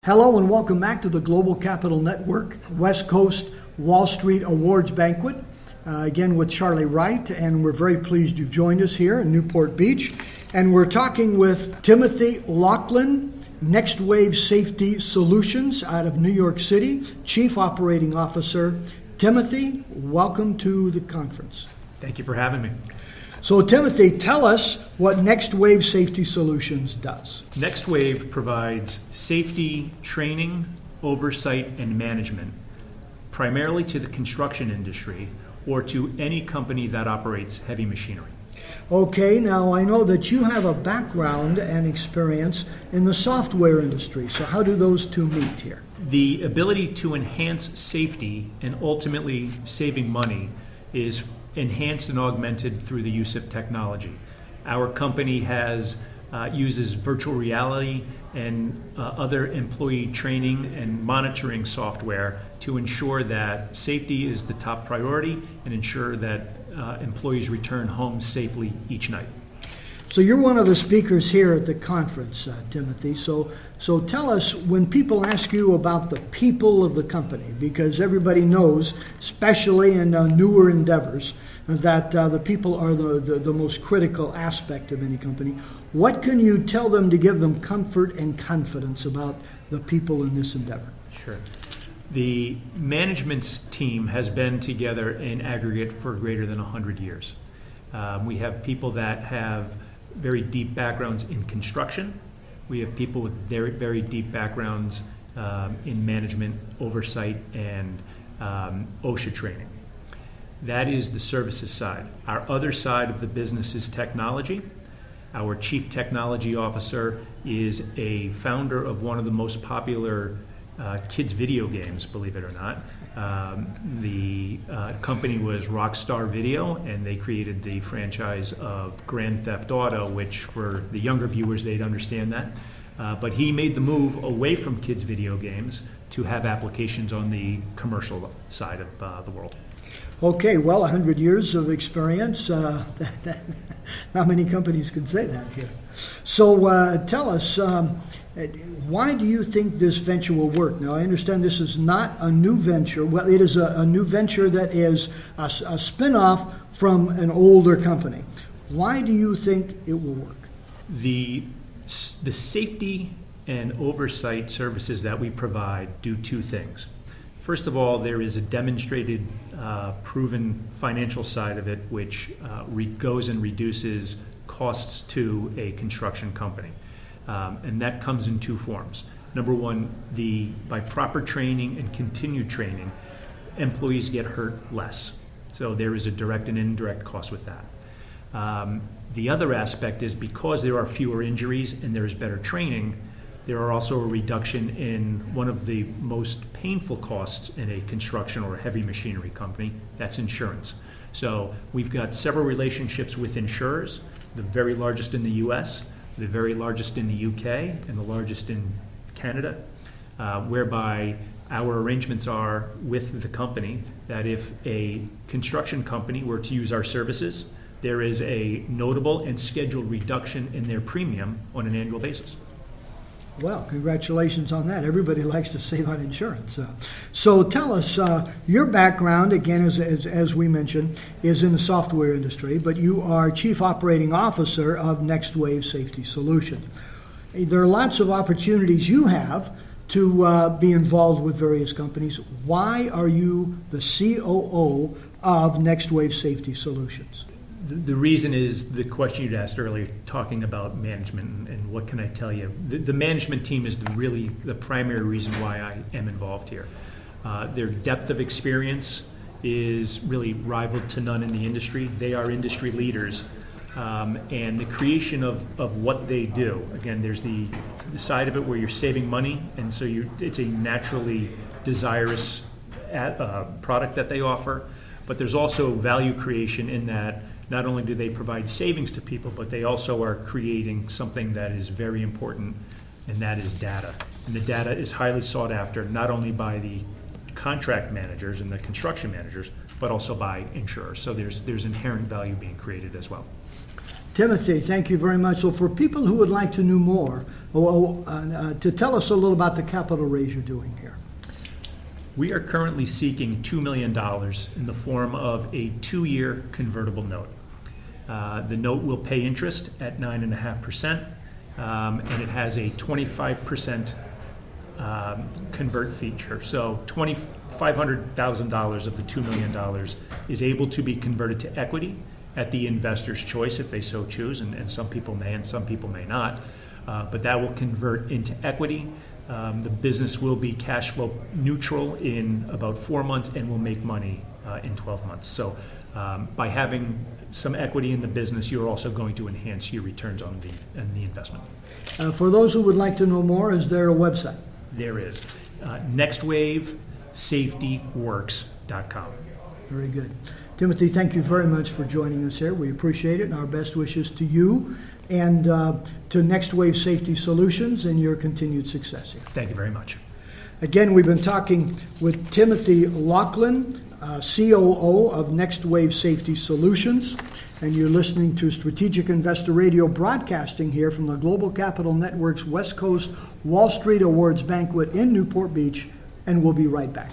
Hello and welcome back to the Global Capital Network West Coast Wall Street Awards Banquet. Again with Charlie Wright, and we're very pleased you've joined us here in Newport Beach. And we're talking with Timothy Loughlin, Nextwave Safety Solutions out of New York City, Chief Operating Officer. Timothy, welcome to the conference. Thank you for having me. So Timothy, tell us what Nextwave Safety Solutions does. Nextwave provides safety training, oversight, and management, primarily to the construction industry or to any company that operates heavy machinery. Okay, now I know that you have a background and experience in the software industry, so how do those two meet here? The ability to enhance safety and ultimately saving money is enhanced and augmented through the use of technology. Our company uses virtual reality and other employee training and monitoring software to ensure that safety is the top priority and ensure that employees return home safely each night. So you're one of the speakers here at the conference, Timothy. So tell us, when people ask you about the people of the company, because everybody knows, especially in newer endeavors, that the people are the most critical aspect of any company. What can you tell them to give them comfort and confidence about the people in this endeavor? Sure. The management team has been together in aggregate for greater than 100 years. We have people that have very deep backgrounds in construction. We have people with very, very deep backgrounds in management, oversight, and OSHA training. That is the services side. Our other side of the business is technology. Our chief technology officer is a founder of one of the most popular kids video games, believe it or not. The company was Rockstar Video, and they created the franchise of Grand Theft Auto, which for the younger viewers, they'd understand that. But he made the move away from kids video games to have applications on the commercial side of the world. Okay, well, 100 years of experience. Not many companies can say that here. So tell us, why do you think this venture will work? Now, I understand this is not a new venture. Well, it is a new venture that is a spin-off from an older company. Why do you think it will work? The safety and oversight services that we provide do two things. First of all, there is a demonstrated, proven financial side of it, which goes and reduces costs to a construction company. And that comes in two forms. Number one, by proper training and continued training, employees get hurt less. So there is a direct and indirect cost with that. The other aspect is because there are fewer injuries and there is better training, there are also a reduction in one of the most painful costs in a construction or a heavy machinery company, that's insurance. So we've got several relationships with insurers, the very largest in the US, the very largest in the UK, and the largest in Canada, whereby our arrangements are with the company that if a construction company were to use our services, there is a notable and scheduled reduction in their premium on an annual basis. Well, congratulations on that. Everybody likes to save on insurance. So tell us, your background, again, as we mentioned, is in the software industry, but you are Chief Operating Officer of Nextwave Safety Solutions. There are lots of opportunities you have to be involved with various companies. Why are you the COO of Nextwave Safety Solutions? The reason is the question you'd asked earlier, talking about management and what can I tell you. The management team is really the primary reason why I am involved here. Their depth of experience is really rivaled to none in the industry. They are industry leaders. And the creation of what they do, again, there's the side of it where you're saving money, and so it's a naturally desirous product that they offer, but there's also value creation in that not only do they provide savings to people, but they also are creating something that is very important, and that is data. And the data is highly sought after, not only by the contract managers and the construction managers, but also by insurers. So there's inherent value being created as well. Timothy, thank you very much. So for people who would like to know more, to tell us a little about the capital raise you're doing here. We are currently seeking $2 million in the form of a 2-year convertible note. The note will pay interest at 9.5%, and it has a 25% convert feature. So $500,000 of the $2 million is able to be converted to equity at the investor's choice if they so choose, and some people may and some people may not. But that will convert into equity. The business will be cash flow neutral in about 4 months and will make money in 12 months. So by having some equity in the business, you're also going to enhance your returns on the investment. For those who would like to know more, is there a website? There is. NextwaveSafetyWorks.com. Very good. Timothy, thank you very much for joining us here. We appreciate it, and our best wishes to you and to Nextwave Safety Solutions and your continued success here. Thank you very much. Again, we've been talking with Timothy Loughlin, COO of Nextwave Safety Solutions, and you're listening to Strategic Investor Radio broadcasting here from the Global Capital Network's West Coast Wall Street Awards Banquet in Newport Beach, and we'll be right back.